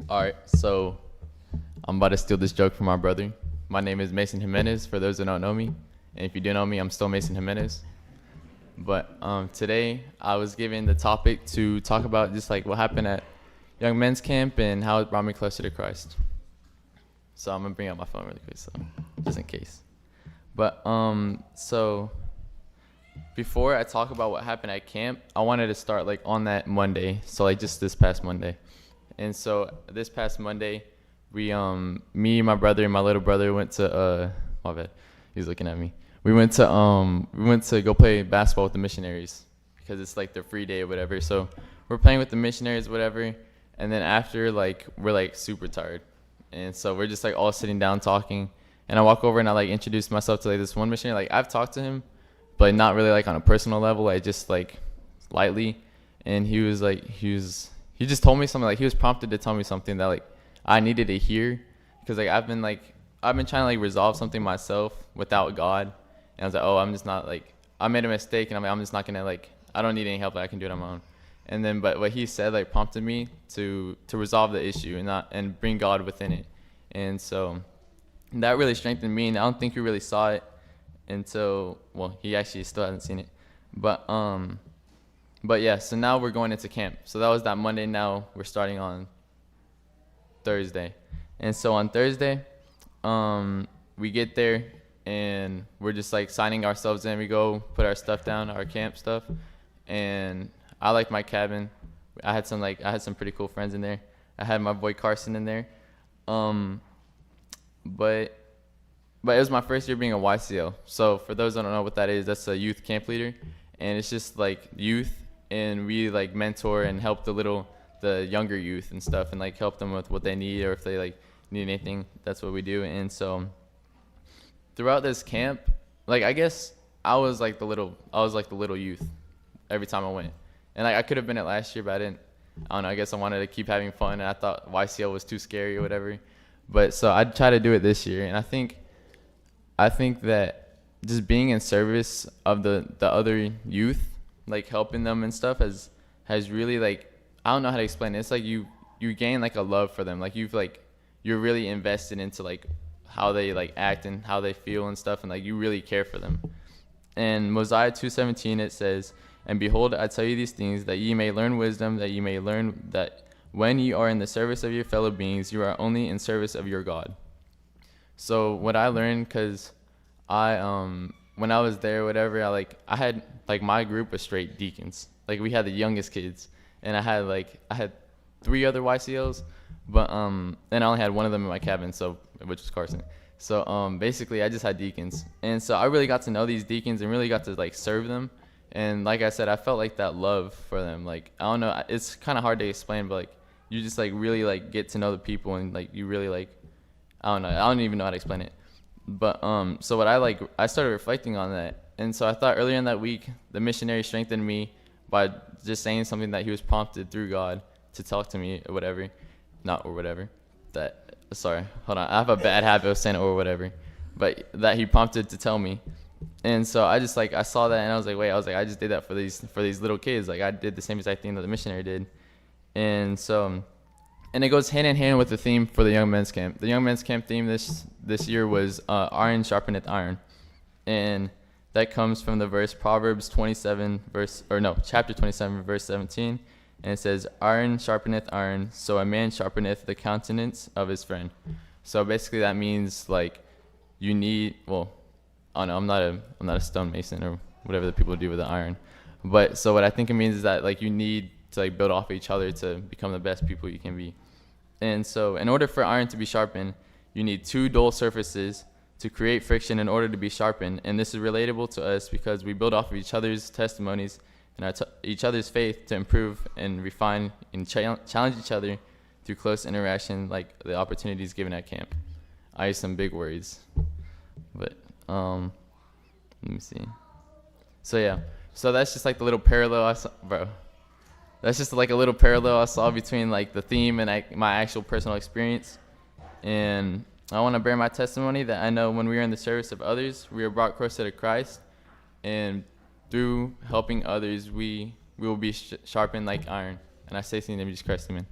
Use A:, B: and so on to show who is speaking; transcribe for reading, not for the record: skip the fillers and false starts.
A: All right, so I'm about to steal this joke from my brother. My name is Mason Jimenez, for those that don't know me. And if you do know me, I'm still Mason Jimenez. But today I was given the topic to talk about just like what happened at Young Men's Camp and how it brought me closer to Christ. So I'm gonna bring up my phone really quick, so just in case. But so before I talk about what happened at camp, I wanted to start like on that Monday, so like just this past Monday. And so this past Monday, me, my brother, and my little brother went to my bad, he's looking at me. We went to go play basketball with the missionaries because it's like their free day or whatever. So we're playing with the missionaries, whatever. And then after, like, we're like super tired, and so we're just like all sitting down talking. And I walk over and I like introduce myself to like this one missionary. Like I've talked to him, but not really like on a personal level. I just like lightly. And he just told me something, like he was prompted to tell me something that like I needed to hear, because like I've been trying to like resolve something myself without God. And I was like, oh, I'm just not like, I made a mistake, and I'm just not gonna like, I don't need any help, I can do it on my own. And then but what he said like prompted me to resolve the issue and bring God within it. And so that really strengthened me, and I don't think he really saw it until, well, he actually still hasn't seen it. But yeah, so now we're going into camp. So that was that Monday. Now we're starting on Thursday. And so on Thursday, we get there and we're just like signing ourselves in. We go put our stuff down, our camp stuff. And I liked my cabin. I had some pretty cool friends in there. I had my boy Carson in there. But it was my first year being a YCL. So for those that don't know what that is, that's a youth camp leader. And it's just like youth, and we like mentor and help the younger youth and stuff, and like help them with what they need, or if they like need anything. That's what we do. And so throughout this camp, like I guess I was like the little youth every time I went. And like I could have been it last year, but I don't know, I guess I wanted to keep having fun, and I thought YCL was too scary or whatever. But so I'd try to do it this year. And I think that just being in service of the other youth, like helping them and stuff, has really, like, I don't know how to explain it. It's like you gain like a love for them. Like you're really invested into like how they like act and how they feel and stuff, and like you really care for them. And Mosiah 2:17, it says, "And behold, I tell you these things, that ye may learn wisdom, that ye may learn that when ye are in the service of your fellow beings, you are only in service of your God." So what I learned, because when I was there, whatever, I had like my group was straight deacons. Like we had the youngest kids, and I had 3 other YCLs, but and I only had one of them in my cabin, so which was Carson. So basically I just had deacons, and so I really got to know these deacons and really got to like serve them. And like I said, I felt like that love for them. Like I don't know, it's kind of hard to explain, but like you just like really like get to know the people, and like you really like, I don't know, I don't even know how to explain it. But so what I started reflecting on that. And so I thought earlier in that week, the missionary strengthened me by just saying something that he was prompted through God to talk to me, or whatever. Not or whatever. Sorry, hold on. I have a bad habit of saying or whatever. But that he prompted to tell me. And so I just I saw that, and I was like, I just did that for these little kids. Like I did the same exact thing that the missionary did. And so, and it goes hand in hand with the theme for the Young Men's Camp. The Young Men's Camp theme this year was iron sharpeneth iron. And that comes from the verse Proverbs 27 chapter 27 verse 17, and it says, "Iron sharpeneth iron, so a man sharpeneth the countenance of his friend." So basically that means like you need, well, I don't know, I'm not a stonemason or whatever the people do with the iron, but so what I think it means is that like you need to like build off each other to become the best people you can be. And so in order for iron to be sharpened, you need 2 dull surfaces to create friction in order to be sharpened. And this is relatable to us because we build off of each other's testimonies and each other's faith to improve and refine and challenge each other through close interaction, like the opportunities given at camp. I use some big words, but let me see. So yeah, so that's just like the little parallel I saw, bro. That's just like a little parallel I saw between like the theme and my actual personal experience. And I want to bear my testimony that I know when we are in the service of others, we are brought closer to Christ, and through helping others, we will be sharpened like iron. And I say, in the name of Jesus Christ, amen.